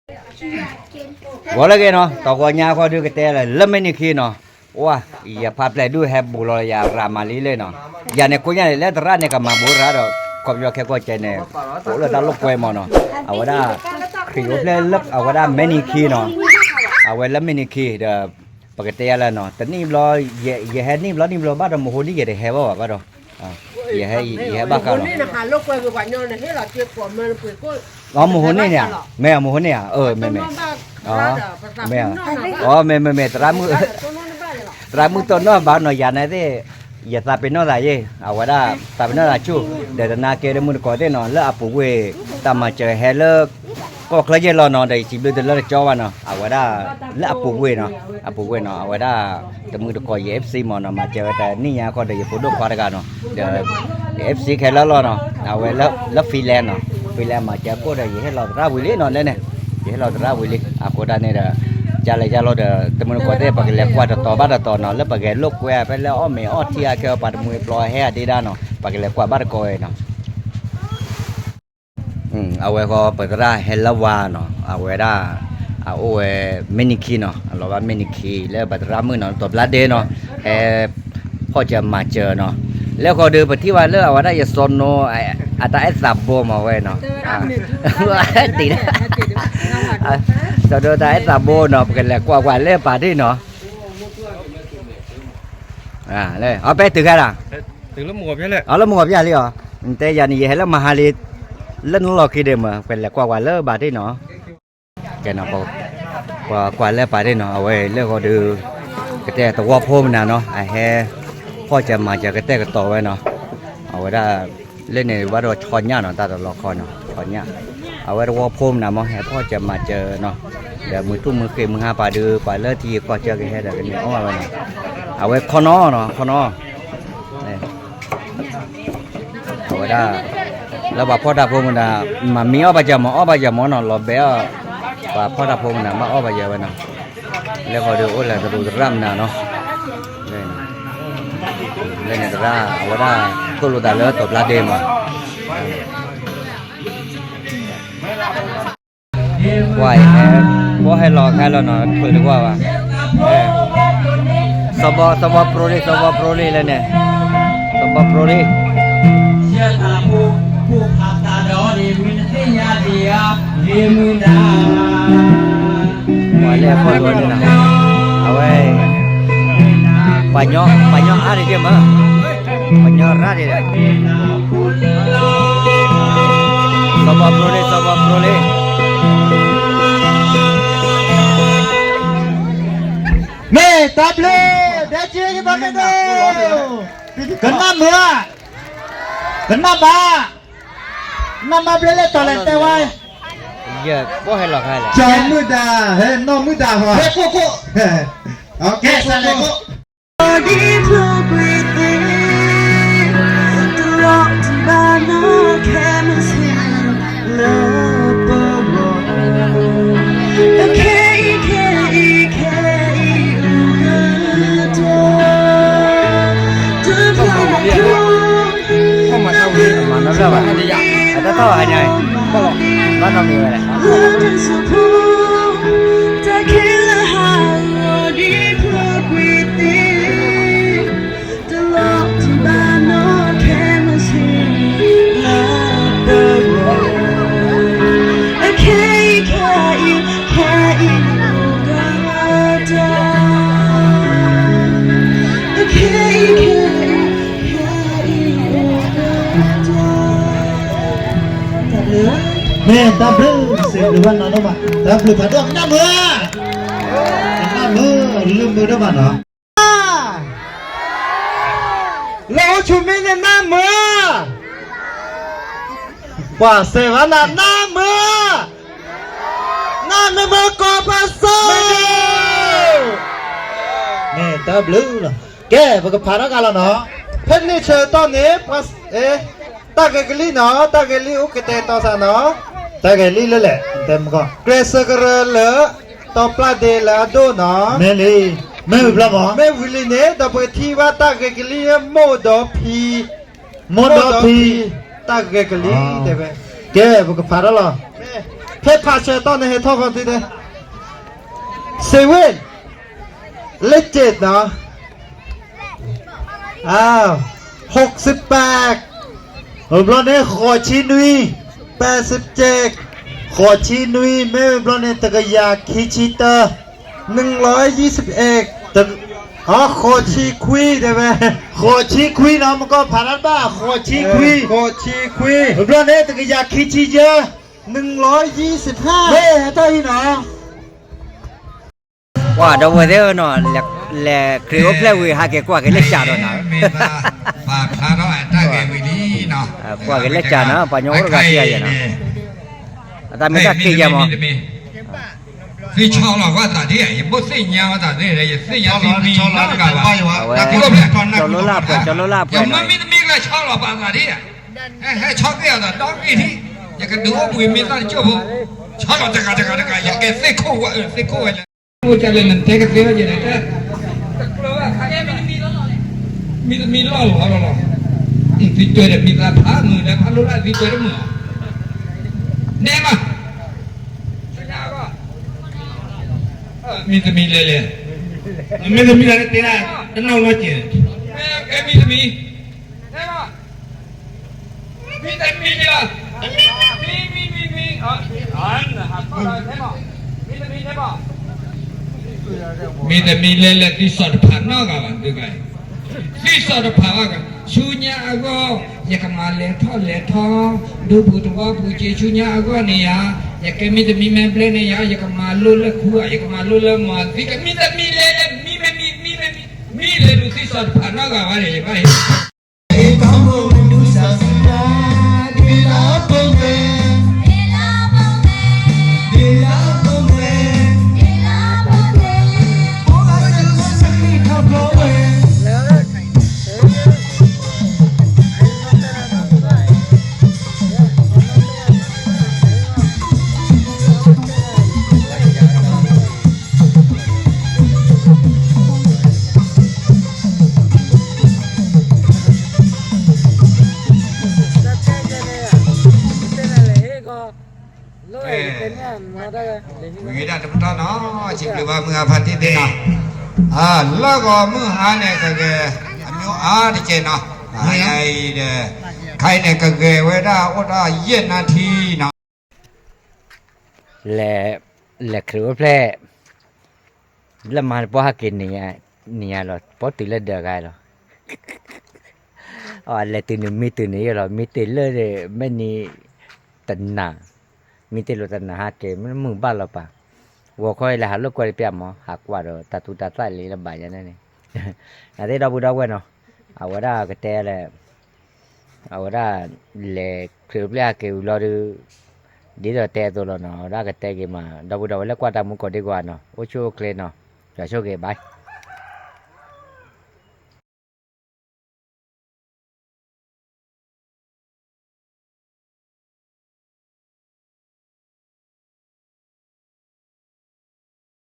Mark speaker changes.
Speaker 1: ว่าแล้วกันเนาะต่อกันยาเขาดูกันแต่ละเริ่มไม่นี่ขี้เนาะว้าอย่าพาไปดูแฮบบุลอยารามาลีเลยเนาะอย่าเนี่ยกูเนี่ยเล่นตระเนี่ยกับมาบุระเนาะก็ยอแค่ก็ใจเนี่ยโอ้แล้วดาลูกกวยมาเนาะเอาว่าได้ขี้รถเล่นเล็บเอาว่าได้ไม่นี่ขี้เนาะเอาไว้แล้วไม่นี่ขี้เดี๋ยวปกติแล้วเนาะแต่นี่รออย่าให้นี่รอบ้านเราโมโหนี่อย่าได้แฮบว่าบ้านเราอย่าให้บ้ากันเนาะ
Speaker 2: นี่นะคะลูกกวยกับวันยอนเนี่ยให้เราเจ็บปวดมันเปื่อยก็
Speaker 1: อ๋อโมโหนี่เนี่ยแม่โมโหเนี่ยแม่อ๋อแม่อ๋อแม่ตรามือตัวน้อบ้านหน่อยอย่าไหนที่อย่าตาเป็นน้ออะไรยี่เอาว่าได้ตาเป็นน้ออะไรชูเดี๋ยวนาเกเดมุนก่อนได้นอนแล้วอาปุเวตามมาเจอเฮเลก็เคยเจอเรานอนได้จีบดูเรื่องจ้าวันเนาะเอาว่าได้แล้วอาปุเวเนาะเอาว่าได้แต่มือตะกอยเอฟซีมอนมาเจอแต่นี่ยังก็ได้ยินพูดด้วยความกันเนาะเดี๋ยวเอฟซีแค่แล้วเนาะเอาไว้แล้วฟรีแลนซ์เนาะฟรีแลนซ์มาเจอก็ได้ยินให้เราราวิลีนอนเลยเนี่ยยินให้เราราวิลีอากูได้เนี่ยเด้อjalan dah temen kau deh pakai lekwa atau bar atau no le pakai lok kue apa le me tia ke pada mui ploy he di dah no pakai lekwa bar koi no awe ko pedra helawa no awe da awe meniki no alawa meniki le pedra mu no to blade noพอจะมาเจอเนาะแล้วก็เดินไปที่ว่าเลิกเอาได้อย่าซนโนอาตาไอ้สับโบมาไว้เนาะติดจะเดินได้ไอ้สับโบเนาะกันแหละกว่าเล่ป่าที่เนาะเลยเอาไปถึงกันล่ะ
Speaker 3: ถึงแล้วหมวกนี่แหละ
Speaker 1: เอาแล้วหมวกพี่อะไรเหรอแต่ยานี่ให้แล้วมาหาลิเล่นรอกี่เดือนมาเป็นแหละกว่าเล่ป่าที่เนาะแกเนาะกว่าเล่ป่าที่เนาะเอาไว้เลิกก็ดูก็แต่ตัวพ่อมันเนาะไอ้แฮพ่อจะมาจากกระแตกระต่อไว้เนาะเอาไว้ได้เล่นในวัดชอนย่าเนาะตาตลอดคอเนาะชอนย่าเอาไว้ว่าพุ่มนะมองให้พ่อจะมาเจอเนาะเดี๋ยวมือทุ่มมือเกยมือหาป่าดื้อป่าเลิศทีก็เจอกันแค่เดี๋ยวกันเนี่ยเอาไว้เนาะเอาไว้คอนอเนาะคอนอเอาไว้ได้แล้วว่าพ่อดาพุ่มนะมามีอ้อปะจามอ้อปะจามเนาะรอเบลว่าพ่อดาพุ่มนะมาอ้อปะเยอะไว้เนาะแล้วก็ดูโอ้แหละจะดูร่ำนะเนาะเล่นแต่ละว่าได้ก็รู้แต่เลือดตบลาเดมว่าว่าให้รอแค่เราหน่อยคุยดีกว่าสบโปรลีเลยเนี่ยสบโปรลีว่าเล่นคนวันนี้นะเอาไว้banyak hari dia mah banyak hari dia sabab prole
Speaker 4: me table dah ciri pakai tu kena mula kena ba nama bela toilet tewai
Speaker 1: ya boleh lah kali
Speaker 4: jam muda no muda ha koko okey assalamualaikum
Speaker 1: mana berapa? Ada tahu hanya kalau mana ni boleh.
Speaker 4: Nè, ta blue, xem được bạn nào đâu mà, ta blue phải được 50, 50, lương mưa đó bạn hả? Lão chủ mình là 50, quả xe bạn là 50, 50 có passo. Nè, ta blue rồi, kể vào cái phá đó cả là nó, hết đi chờ to nè, pass, ta cái ly nó, ta cái ly úc cái tê to sao nó. Ta cái ly lele, tem con. Kresagre lỡ, to pla de la do nó. Mẹ ly, mẹ vừa làm gì? Mẹ vừa ly nè, ta bữa thi va ta cái ly mô đỏ pi, ta cái ly, thế vậy. Cái vừa cái phá đó là. เพชรพาเชอร์ตอนในเฮทอกันทีเดียวเซเว่นเลข7เนาะอ้าว68บลอนเน่ขอชินุย87ขอชินุยแม่บลอนเน่ตะกยาคิชิเตอร์121ตะขอชีคุยได้ไหมขอชีคุยเนาะมันก็ผ่านแล้วบ้าขอชีคุยบลอนเน่ตะกยาคิชิเจอ125เฮ้เท่าที่เนาะ
Speaker 1: ว่าดาวเดอร์เนาะแหละครีโอเพลวีหาเกกว่าเกเล็กจ่าเนาะ
Speaker 3: ฝากพาเราได้แกวิลีเนาะ
Speaker 1: กว่าเกเล็กจ่าเนาะปะโยรกาเสียเนาะแต่ไม่ได้กี่ยาม
Speaker 3: คือชอบเราว่าตาที่ยังไม่สิ่งยาวตาที่อะไรสิ่งยาวมีนักการว่า
Speaker 1: แต่ที่ก็แบบจอลลาเพื่อ
Speaker 3: ยังไม่มีอะไรชอบเราบ้างตาที่ให้ชอบเดียวแต่ดอกอีที่อยากจะดูว่าบุยมีตาเจ้าผู้ชอบเราจะการอยากแกเซ็กโคว่าเซ็กโคว่าผู้จะเล่นนั่นเทกเสียอย่างไรแต่กลัวว่าใครมีล่อหรอที่ตัวเด็กมีตาผ้ามือและผ้าลุลาที่ตัวเด็กมือเนี่ยมามีจะมีเลยไม่จะมีอะไรตีได้จะน่ารักจริงแกมีจะมีเนี่ยมามีแต่มีละมีอันนะครับก็ได้ใช่ป่ะมีจะมีใช่ป่ะมีแต่มีเลยที่สอดผ่านนอกกันดูไงที่สอดผ่านกันชูญาก็อยากมาเล่ท่อดูผู้ตัวผู้เจชูญาก็เนี่ยอยากมีแต่มีแม่เปลเนี่ยอยากมาลุ้นละคู่อยากมาลุ้นละมันที่ก็มีแต่มีเลยดูที่สอดผ่านนอกกันว่าเนี่ยไปวิธีดับต้นเนาะจิบหรือว่ามือพันที่เดียแล้วก็มือหาเนี่ยก็แกမျိုးที่เจเนาะไอ้เด้ใครเนี่ยก็แกเวลาอดเย็นนาทีเนาะ
Speaker 1: แหละครีโอเพลแล้วมาพอหากินเนี่ยหรอพอติดแล้วเดือดไงหรอแล้วตื่นมีตื่นนี้หรอมีตื่นเลยไม่นี่ตันหนามีแต่รถตันหนาหาเกมมันมึงบ้านเราปะวัวคอยละหาลูกคอยเปียมหากว่าเราตัดตุตัดใส่เลยลำบากอย่างนั้นนี่แต่ที่เราพูดเอาไว้เนาะเอาไว้ได้ก็แต่แหละเอาไว้ได้แหละคือเรียกเกี่ยวเราดูดีเราแต่ตัวเราเนาะได้ก็แต่กี่มาเราพูดเอาไว้แล้วกว่าตามมุกก็ดีกว่าเนาะโอ้โชคเลยเนาะจะโชคเลยบาย